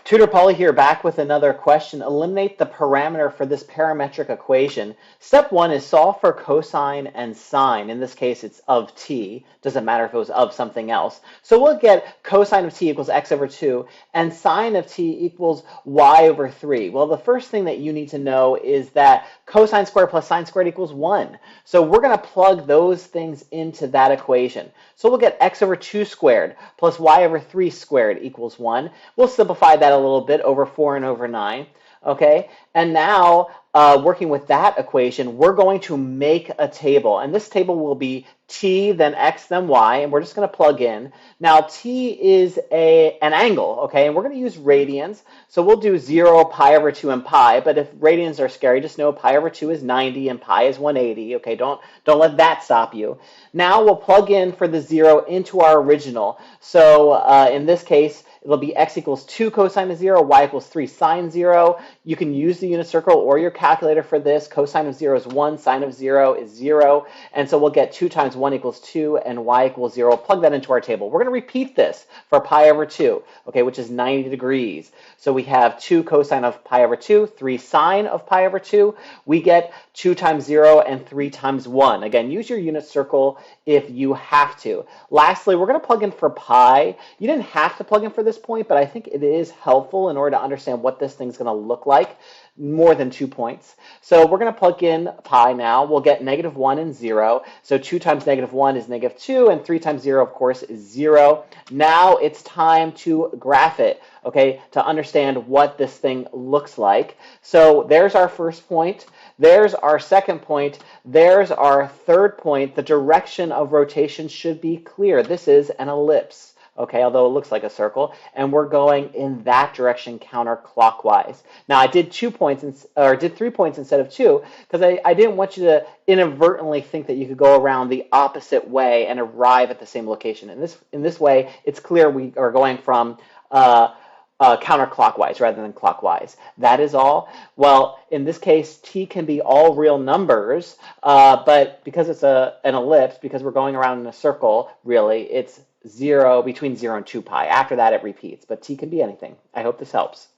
Tutor Polly here, back with another question. Eliminate the parameter for this parametric equation. Step one is solve for cosine and sine. In this case, it's of t. Doesn't matter if it was of something else. So we'll get cosine of t equals x over 2, and sine of t equals y over 3. Well, the first thing that you need to know is that cosine squared plus sine squared equals 1. So we're going to plug those things into that equation. So we'll get x over 2 squared plus y over 3 squared equals 1. We'll simplify that a little bit, over 4 and over 9. Okay, and now working with that equation, we're going to make a table, and this table will be t, then x, then y, and we're just going to plug in. Now t is an angle, okay, and we're going to use radians, so we'll do 0, pi over 2, and pi, but if radians are scary, just know pi over 2 is 90 and pi is 180, okay, don't let that stop you. Now we'll plug in for the 0 into our original, so in this case, it'll be x equals 2 cosine of 0, y equals 3 sine 0. You can use the unit circle or your calculator for this. Cosine of 0 is 1, sine of 0 is 0. And so we'll get 2 times 1 equals 2 and y equals 0. Plug that into our table. We're going to repeat this for pi over 2, okay, which is 90 degrees. So we have 2 cosine of pi over 2, 3 sine of pi over 2. We get 2 times 0 and 3 times 1. Again, use your unit circle if you have to. Lastly, we're going to plug in for pi. You didn't have to plug in for this point, but I think it is helpful in order to understand what this thing's going to look like. More than 2 points. So we're going to plug in pi now. We'll get -1 and 0. So 2 times -1 is -2, and 3 times 0, of course, is 0. Now it's time to graph it, okay, to understand what this thing looks like. So there's our first point. There's our second point. There's our third point. The direction of rotation should be clear. This is an ellipse. Okay, although it looks like a circle, and we're going in that direction counterclockwise. Now, I did 3 points instead of 2 because I didn't want you to inadvertently think that you could go around the opposite way and arrive at the same location. In this way, it's clear we are going from counterclockwise rather than clockwise. That is all. Well, in this case, t can be all real numbers, but because it's an ellipse, because we're going around in a circle, really, it's between 0 and 2 pi. After that, it repeats, but t can be anything. I hope this helps.